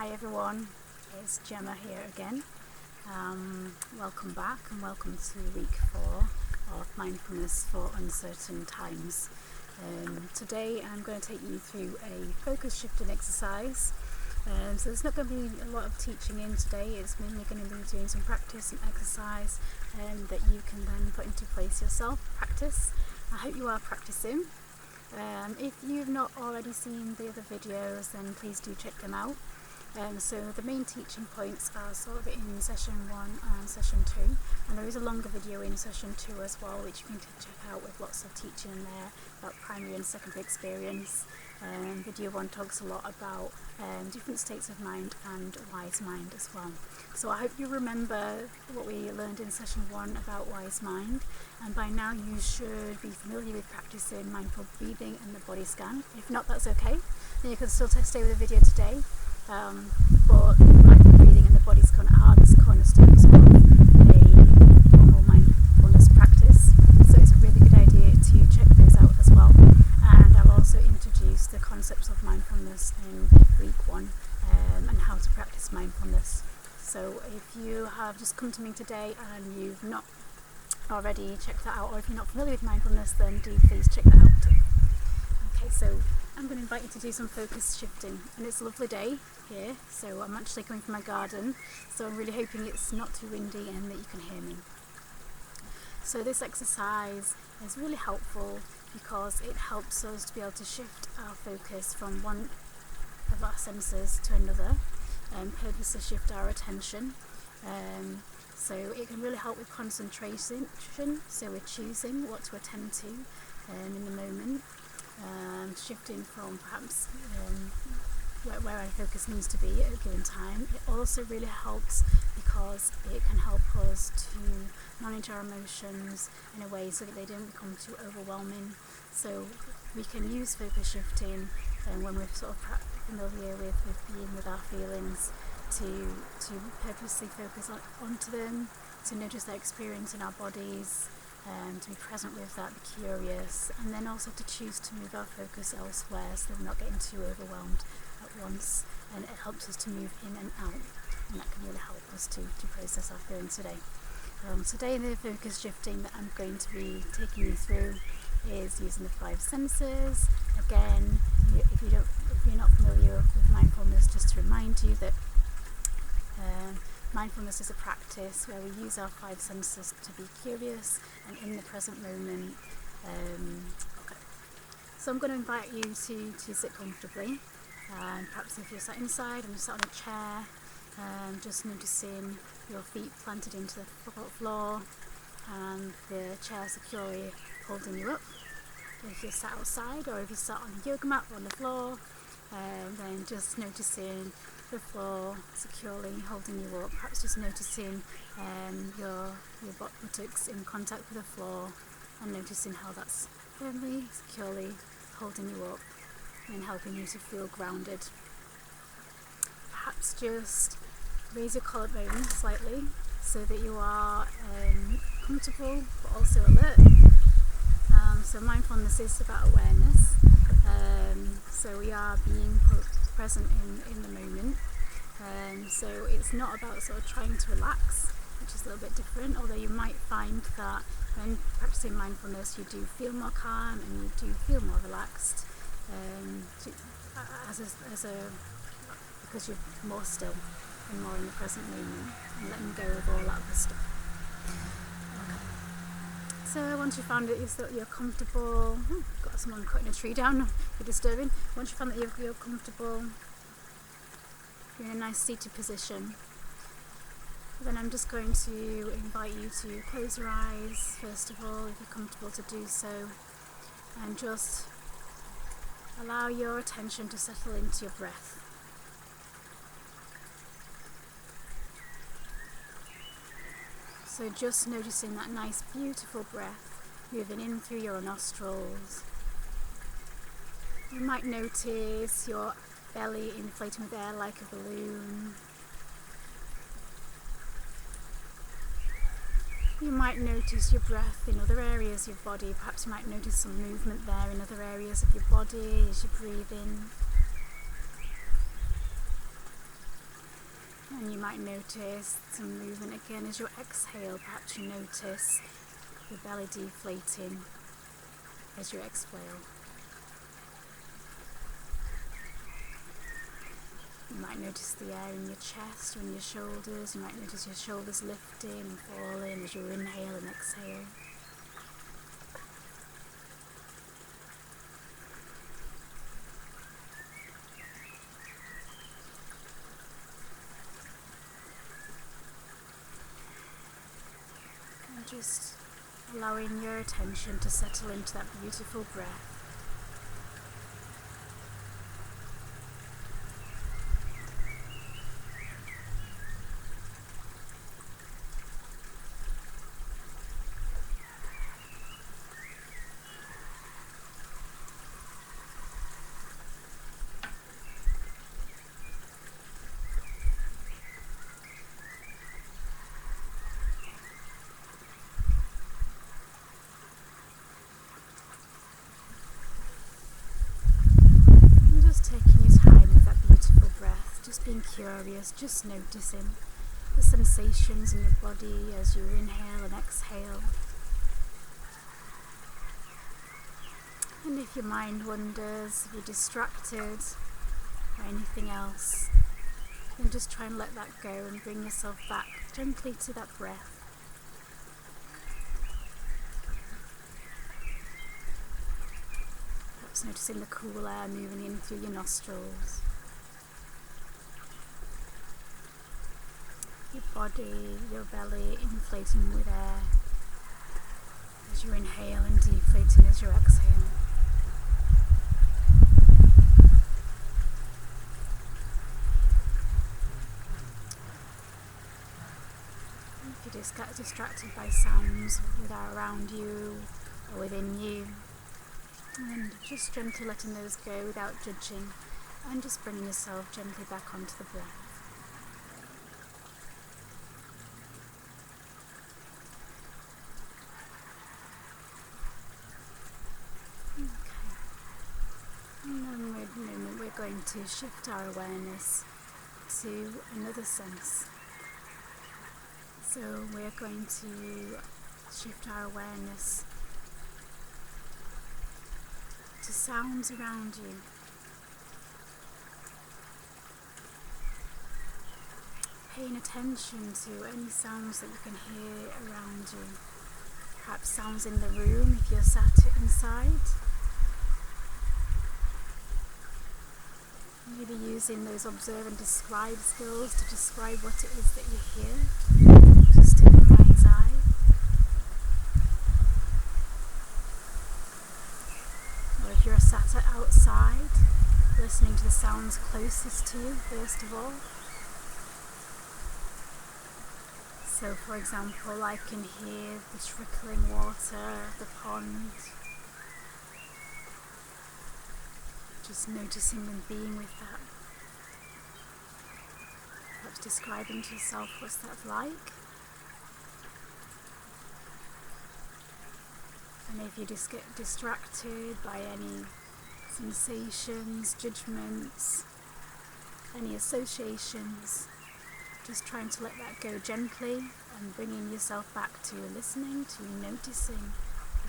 Hi everyone, it's Gemma here again. Welcome back and welcome to week 4 of Mindfulness for Uncertain Times. Today I'm going to take you through a focus shifting exercise. So there's not going to be a lot of teaching in today. It's mainly going to be doing some practice and exercise that you can then put into place yourself. Practice. I hope you are practicing. If you've not already seen the other videos, then please do check them out. So the main teaching points are sort of in session 1 and session 2, and there is a longer video in session 2 as well, which you can check out with lots of teaching in there about primary and secondary experience. Video 1 talks a lot about different states of mind and wise mind as well. So I hope you remember what we learned in session 1 about wise mind, and by now you should be familiar with practicing mindful breathing and the body scan. If not, that's okay, then you can still stay with the video today. But mindful breathing and the body scan are the cornerstones of a normal mindfulness practice, so it's a really good idea to check those out as well. And I'll also introduce the concepts of mindfulness in week 1 and how to practice mindfulness. So if you have just come to me today and you've not already checked that out, or if you're not familiar with mindfulness, then do please check that out too. Okay, so I'm going to invite you to do some focus shifting, and it's a lovely day here, so I'm actually coming from my garden, so I'm really hoping it's not too windy and that you can hear me. So this exercise is really helpful because it helps us to be able to shift our focus from one of our senses to another and purposely shift our attention. So it can really help with concentration, so we're choosing what to attend to in the moment. Shifting from perhaps where our focus needs to be at a given time. It also really helps because it can help us to manage our emotions in a way so that they don't become too overwhelming. So we can use focus shifting when we're sort of familiar with being with our feelings, to purposely focus onto them, to notice their experience in our bodies, to be present with that, be curious, and then also to choose to move our focus elsewhere so that we're not getting too overwhelmed at once. And it helps us to move in and out, and that can really help us to process our feelings today. Today the focus shifting that I'm going to be taking you through is using the 5 senses. Again, if you're not familiar with mindfulness, just to remind you that mindfulness is a practice where we use our 5 senses to be curious and in the present moment. So I'm going to invite you to sit comfortably. Perhaps if you're sat inside and you're sat on a chair, just noticing your feet planted into the floor and the chair securely holding you up. If you're sat outside, or if you're sat on a yoga mat or on the floor, then just noticing the floor securely holding you up. Perhaps just noticing your buttocks in contact with the floor, and noticing how that's firmly, securely holding you up and helping you to feel grounded. Perhaps just raise your collarbone slightly so that you are comfortable but also alert. So mindfulness is about awareness. So we are being present in the moment. So it's not about sort of trying to relax, which is a little bit different, although you might find that when practicing mindfulness you do feel more calm and you do feel more relaxed, because you're more still and more in the present moment and letting go of all that other stuff. So once you've found that you're comfortable, got someone cutting a tree down, you're disturbing. Once you've found that you're comfortable, you're in a nice seated position, then I'm just going to invite you to close your eyes first of all, if you're comfortable to do so, and just allow your attention to settle into your breath. So just noticing that nice beautiful breath moving in through your nostrils. You might notice your belly inflating with air like a balloon. You might notice your breath in other areas of your body. Perhaps you might notice some movement there in other areas of your body as you breathe in. And you might notice some movement again as you exhale. Perhaps you notice your belly deflating as you exhale. You might notice the air in your chest or in your shoulders. You might notice your shoulders lifting and falling as you inhale and exhale. And just allowing your attention to settle into that beautiful breath. Being curious, just noticing the sensations in your body as you inhale and exhale. And if your mind wanders, if you're distracted by anything else, then just try and let that go and bring yourself back gently to that breath. Perhaps noticing the cool air moving in through your nostrils. Your body, your belly inflating with air as you inhale and deflating as you exhale. If you just get distracted by sounds around you or within you, and just gently letting those go without judging, and just bringing yourself gently back onto the breath. We're going to shift our awareness to another sense. So we're going to shift our awareness to sounds around you. Paying attention to any sounds that you can hear around you. Perhaps sounds in the room if you're sat inside. Maybe using those observe and describe skills to describe what it is that you hear, just in your mind's eye. Or if you're sat outside, listening to the sounds closest to you, first of all. So, for example, I can hear the trickling water of the pond. Just noticing and being with that. Perhaps describing to yourself what's that like. And if you just get distracted by any sensations, judgments, any associations, just trying to let that go gently and bringing yourself back to listening, to noticing,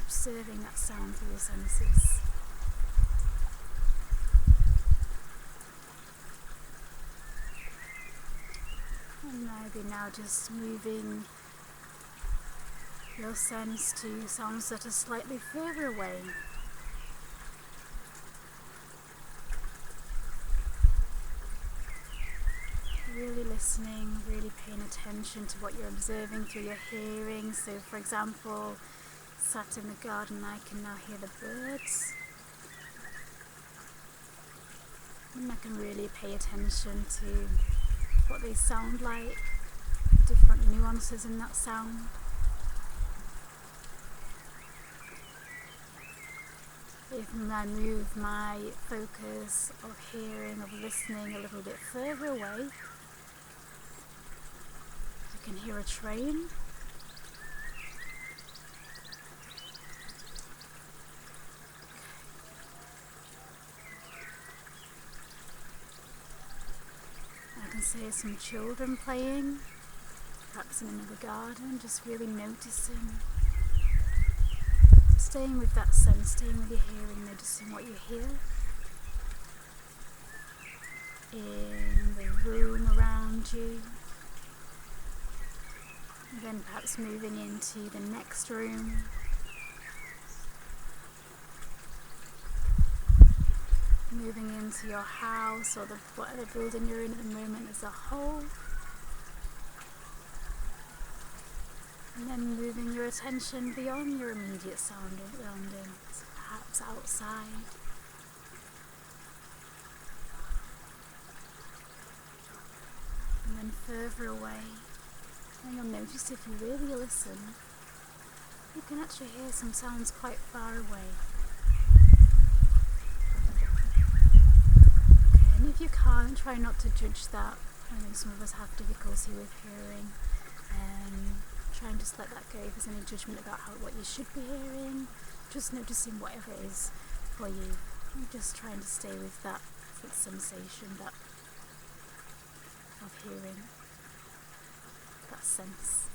observing that sound through your senses. And maybe now just moving your sense to sounds that are slightly further away. Really listening, really paying attention to what you're observing through your hearing. So, for example, sat in the garden, I can now hear the birds. And I can really pay attention to what they sound like, different nuances in that sound. If I move my focus of hearing, of listening a little bit further away, you can hear a train. I can hear some children playing, perhaps in another garden, just really noticing. Staying with that sense, staying with your hearing, noticing what you hear in the room around you. And then perhaps moving into the next room. Moving into your house or whatever building you're in at the moment as a whole. And then moving your attention beyond your immediate surroundings, perhaps outside. And then further away. And you'll notice if you really listen, you can actually hear some sounds quite far away. Okay, and if you can't, try not to judge that. I know some of us have difficulty with hearing. Try and just let that go. If there's any judgment about what you should be hearing, just noticing whatever it is for you. And just trying to stay with that sensation, that of hearing, that sense.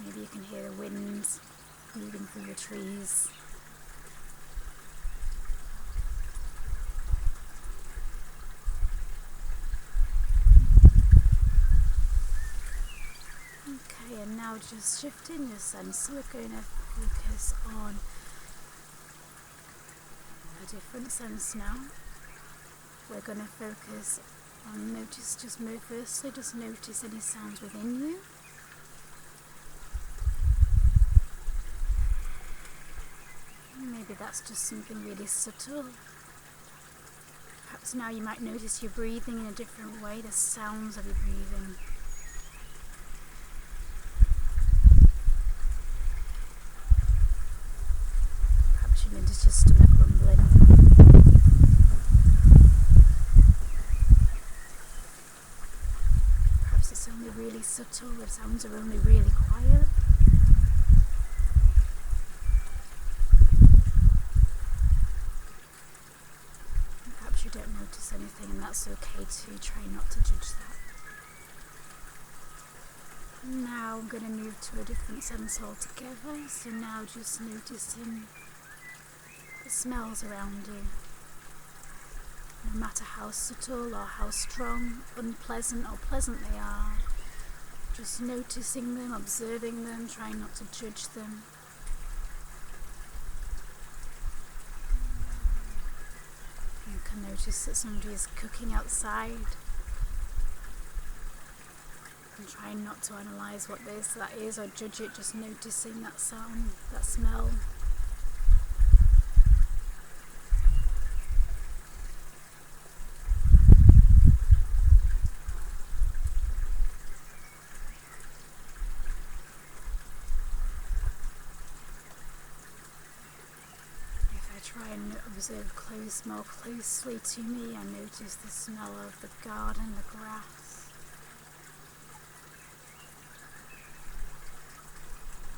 Maybe you can hear the wind moving through the trees. Okay, and now just shifting your sense. So we're going to focus on a different sense now. We're going to focus on firstly just notice any sounds within you. Maybe that's just something really subtle. Perhaps now you might notice you're breathing in a different way, the sounds of your breathing. Perhaps you notice your stomach rumbling. Perhaps it's only really subtle, the sounds are only really quiet. You don't notice anything, and that's okay too. Try not to judge that. Now I'm going to move to a different sense altogether. So now just noticing the smells around you. No matter how subtle or how strong, unpleasant or pleasant they are, just noticing them, observing them, trying not to judge them. You can notice that somebody is cooking outside and trying not to analyse what that is or judge it, just noticing that sound, that smell. Try and observe more closely to me. I notice the smell of the garden, the grass.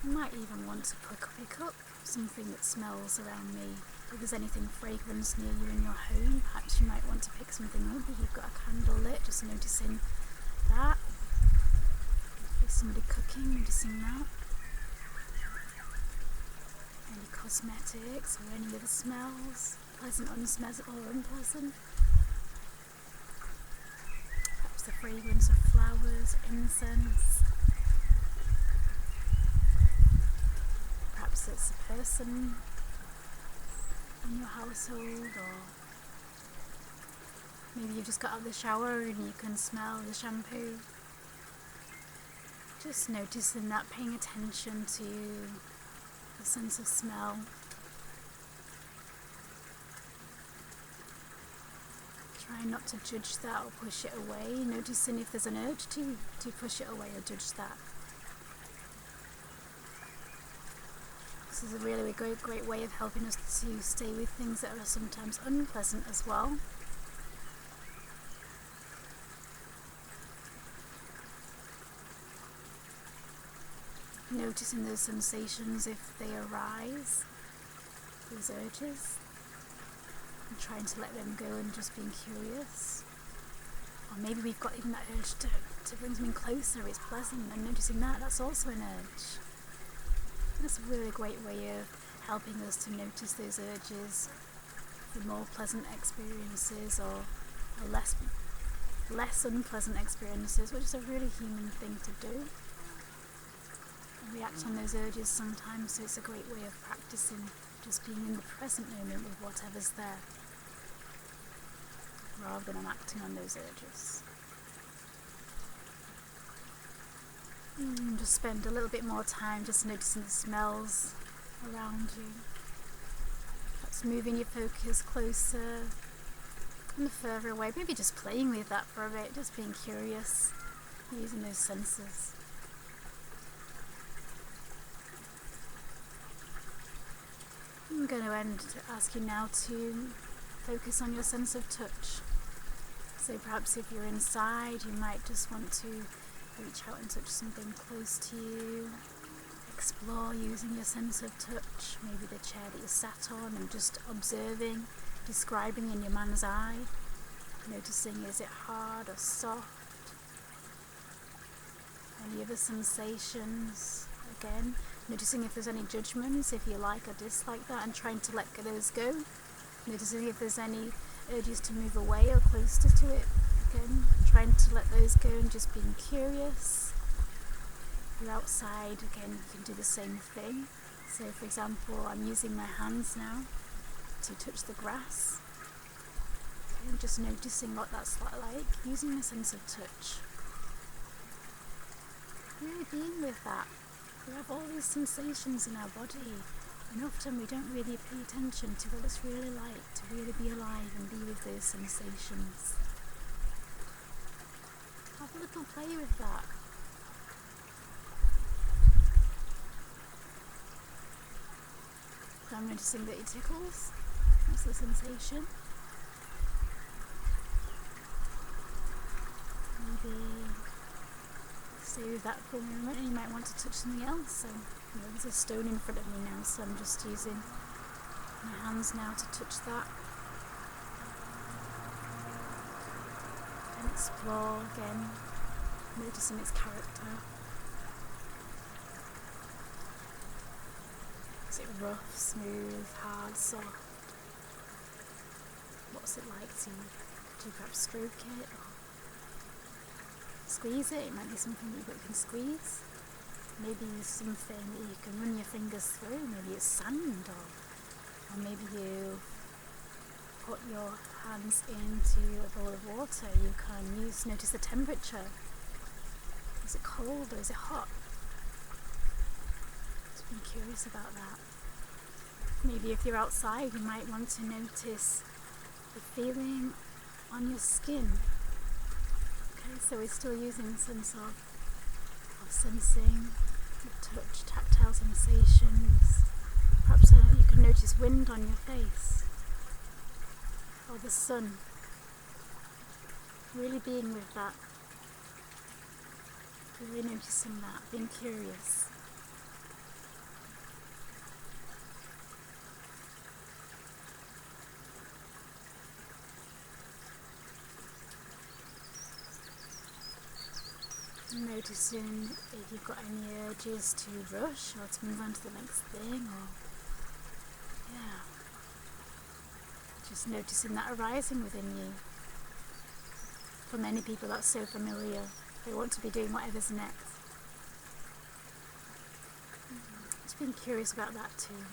I might even want to pick up something that smells around me. If there's anything fragrance near you in your home, perhaps you might want to pick something up. If you've got a candle lit, just noticing that. If there's somebody cooking, noticing that. Any cosmetics or any other smells, pleasant, or unpleasant. Perhaps the fragrance of flowers, incense. Perhaps it's a person in your household, or maybe you've just got out of the shower and you can smell the shampoo. Just noticing that, paying attention to the sense of smell. Try not to judge that or push it away, noticing if there's an urge to push it away or judge that. This is a really great way of helping us to stay with things that are sometimes unpleasant as well. Noticing those sensations if they arise, those urges. and trying to let them go and just being curious. Or maybe we've got even that urge to bring something closer, it's pleasant, and noticing that's also an urge. That's a really great way of helping us to notice those urges for more pleasant experiences or less unpleasant experiences, which is a really human thing to do. And react on those urges sometimes, so it's a great way of practicing just being in the present moment with whatever's there, rather than acting on those urges. Just spend a little bit more time just noticing the smells around you. Perhaps moving your focus closer and further away. Maybe just playing with that for a bit, just being curious, using those senses. I'm going to ask you now to focus on your sense of touch. So perhaps if you're inside, you might just want to reach out and touch something close to you. Explore using your sense of touch, maybe the chair that you sat on, and just observing, describing in your mind's eye, noticing, is it hard or soft? Any other sensations? Again, noticing if there's any judgments, if you like or dislike that, and trying to let those go. Noticing if there's any urges to move away or closer to it. Again, trying to let those go and just being curious. If you're outside, again, you can do the same thing. So for example, I'm using my hands now to touch the grass. Okay, and just noticing what that's like, using a sense of touch. Really being with that. We have all these sensations in our body, and often we don't really pay attention to what it's really like to really be alive and be with those sensations. Have a little play with that. So I'm noticing that it tickles. That's the sensation. Maybe stay with that for a moment, and you might want to touch something else. So there's a stone in front of me now, so I'm just using my hands now to touch that. And explore again, noticing its character. Is it rough, smooth, hard, soft? What's it like to you perhaps stroke it or squeeze it? It might be something that you can squeeze. Maybe something that you can run your fingers through. Maybe it's sand, or maybe you put your hands into a bowl of water. You can notice the temperature. Is it cold or is it hot? Just being curious about that. Maybe if you're outside, you might want to notice the feeling on your skin. Okay, so we're still using a sense of sensing, of touch, tactile sensations. Perhaps you can notice wind on your face, or the sun. Really being with that. Really noticing that, being curious. Noticing if you've got any urges to rush or to move on to the next thing, or just noticing that arising within you. For many people that's so familiar, they want to be doing whatever's next. Just being curious about that too.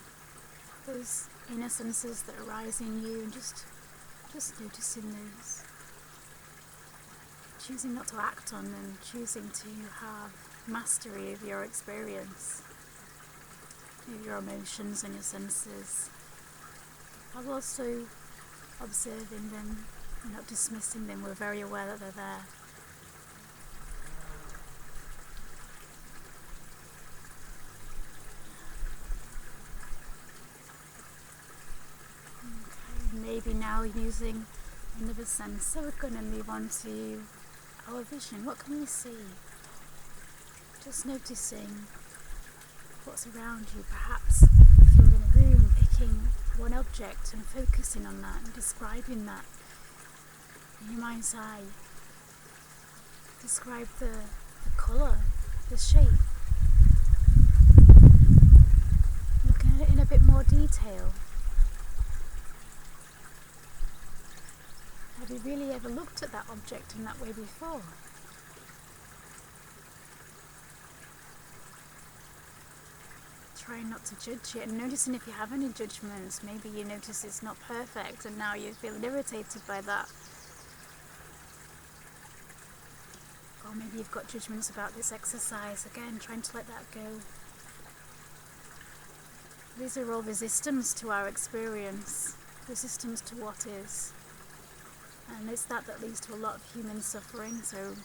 Those inner senses that arise in you, and just noticing those. Choosing not to act on them, choosing to have mastery of your experience, of your emotions and your senses, while also observing them and not dismissing them. We're very aware that they're there. Okay, maybe now using another sense. So we're going to move on to our vision. What can we see? Just noticing what's around you. Perhaps if you're in a room, picking one object object and focusing on that and describing that in your mind's eye. Describe the colour, the shape. Looking at it in a bit more detail. Have you really ever looked at that object in that way before? Trying not to judge it and noticing if you have any judgments. Maybe you notice it's not perfect and now you're feeling irritated by that. Or maybe you've got judgments about this exercise. Again, trying to let that go. These are all resistance to our experience, resistance to what is. And it's that leads to a lot of human suffering. So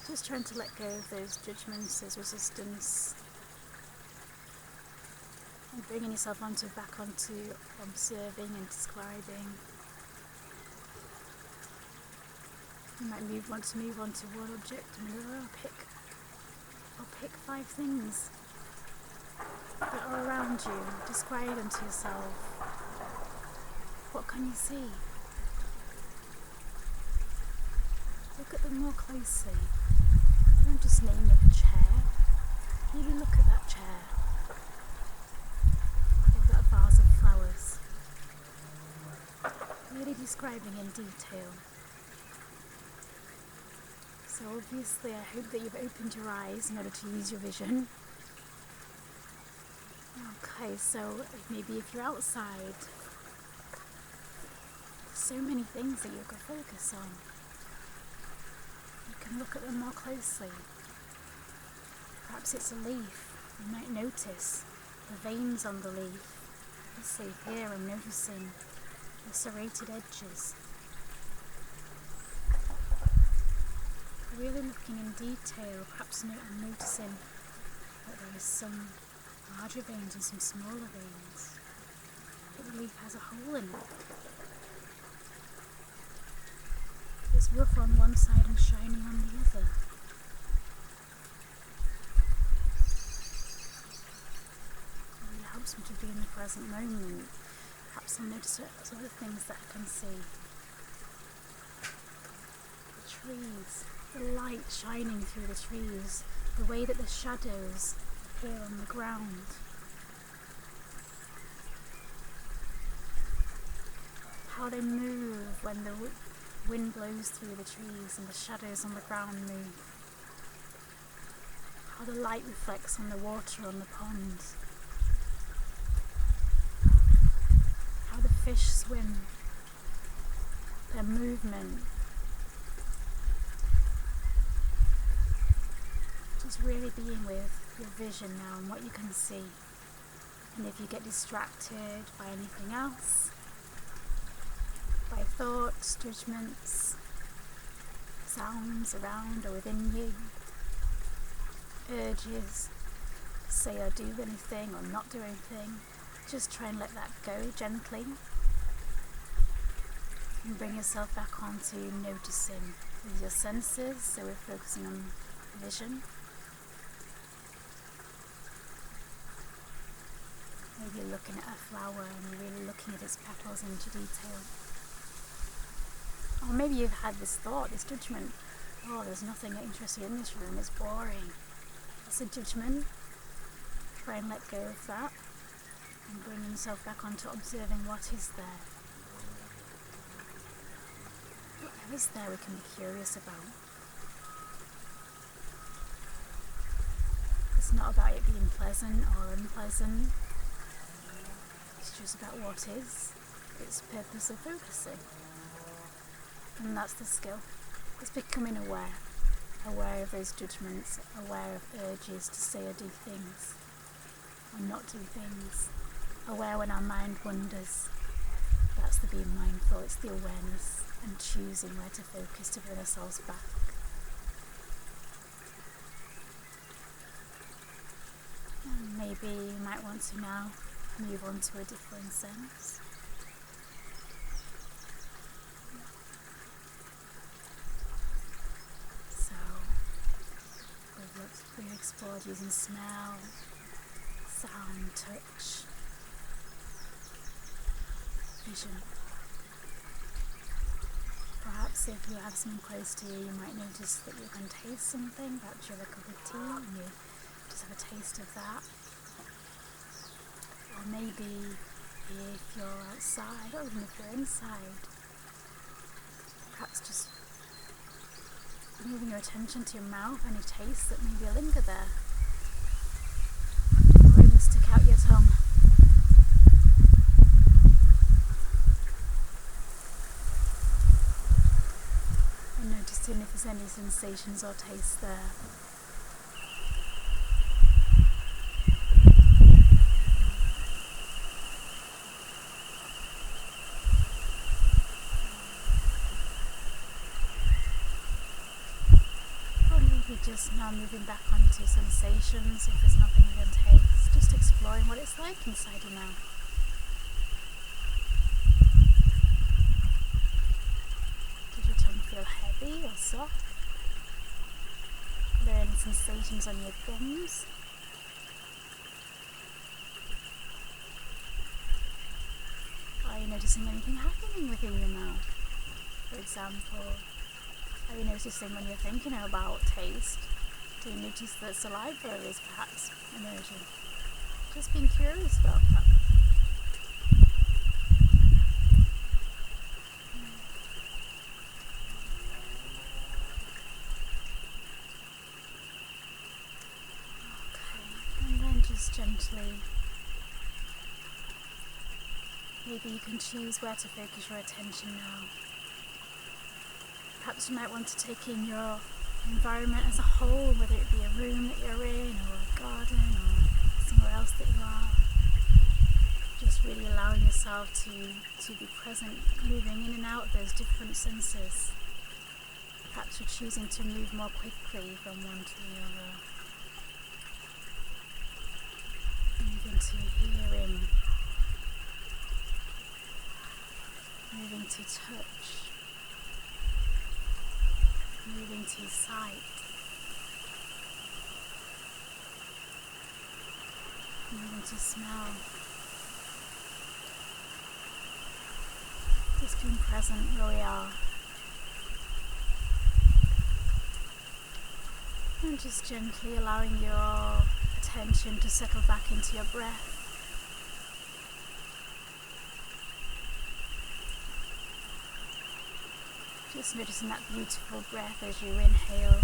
just trying to let go of those judgments, those resistance. And bringing yourself back onto observing and describing. You might want to move on to one object and another. I'll pick 5 things that are around you. Describe them to yourself. What can you see? Look at them more closely. Don't just name it a chair. Really look at that chair. They've got a vase of flowers. Really describing in detail. So obviously I hope that you've opened your eyes in order to use your vision. Okay, so maybe if you're outside, so many things that you could focus on. You can look at them more closely. Perhaps it's a leaf. You might notice the veins on the leaf. This leaf here, I'm noticing the serrated edges. Really looking in detail, perhaps I'm noticing that there is some larger veins and some smaller veins. But the leaf has a hole in it. It's rough on one side and shiny on the other. It really helps me to be in the present moment. Perhaps I'll notice other things that I can see. The trees. The light shining through the trees, the way that the shadows appear on the ground. How they move when the wind blows through the trees and the shadows on the ground move. How the light reflects on the water on the pond. How the fish swim. Their movement. Just really being with your vision now and what you can see. And if you get distracted by anything else, by thoughts, judgments, sounds around or within you, urges to say or do anything or not do anything, just try and let that go gently. And bring yourself back onto noticing with your senses, so we're focusing on vision. Maybe you're looking at a flower and you're really looking at its petals into detail. Or maybe you've had this thought, this judgment, oh, there's nothing interesting in this room, it's boring. It's a judgment. Try and let go of that and bring yourself back onto observing what is there. What is there we can be curious about? It's not about it being pleasant or unpleasant. It's just about what is, its purpose of focusing. And that's the skill. It's becoming aware of those judgments, aware of urges to say or do things, or not do things, aware when our mind wanders. That's the being mindful, it's the awareness and choosing where to focus to bring ourselves back. And maybe you might want to now move on to a different sense. So we've explored using smell, sound, touch, occasion. Perhaps if you have someone close to you, you might notice that you can taste something. Perhaps you have a cup of tea and you just have a taste of that. Or maybe if you're outside, or even if you're inside, perhaps just moving your attention to your mouth, any tastes that maybe linger there. Or even stick out your tongue. And noticing if there's any sensations or tastes there. Just now moving back onto sensations, if there's nothing you can taste, just exploring what it's like inside your mouth. Does your tongue feel heavy or soft? Are there any sensations on your gums? Are you noticing anything happening within your mouth? For example, are you noticing when you're thinking about taste? Do you notice that saliva is perhaps emerging? Just being curious about that. Okay, and then just gently, maybe you can choose where to focus your attention now. Perhaps you might want to take in your environment as a whole, whether it be a room that you're in, or a garden, or somewhere else that you are. Just really allowing yourself to be present, moving in and out of those different senses. Perhaps you're choosing to move more quickly from one to the other. Moving to hearing, moving to touch, moving to sight, moving to smell. Just being present where we are. And just gently allowing your attention to settle back into your breath. Just noticing that beautiful breath as you inhale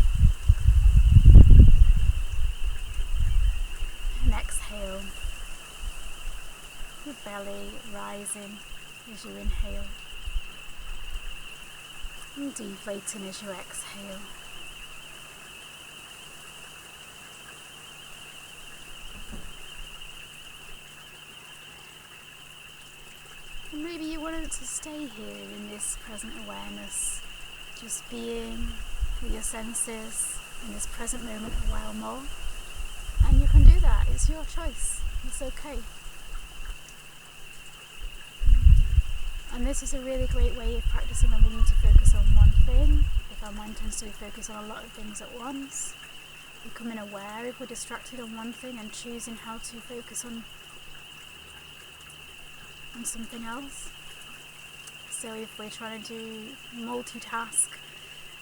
and exhale. Your belly rising as you inhale and deflating as you exhale. And maybe you wanted to stay here in this present awareness, just being with your senses in this present moment a while more. And you can do that, it's your choice, it's okay. And this is a really great way of practicing when we need to focus on one thing. If our mind tends to be focused on a lot of things at once, becoming aware if we're distracted on one thing and choosing how to focus on something else. So if we're trying to do multitask,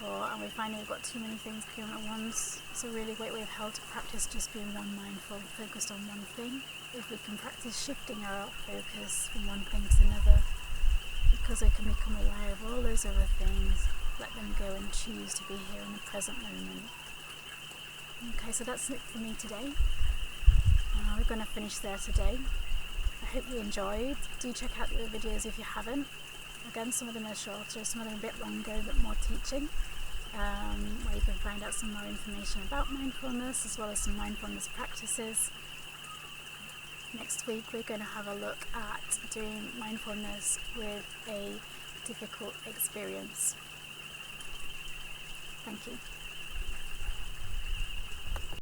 and we're finding we've got too many things going at once, it's a really great way of how to practice just being one mindful, focused on one thing. If we can practice shifting our focus from one thing to another, because we can become aware of all those other things, let them go and choose to be here in the present moment. Okay, so that's it for me today. We're going to finish there today. I hope you enjoyed. Do check out the other videos if you haven't. Again, some of them are shorter, some of them a bit longer, a bit more teaching, where you can find out some more information about mindfulness as well as some mindfulness practices. Next week we're going to have a look at doing mindfulness with a difficult experience. Thank you.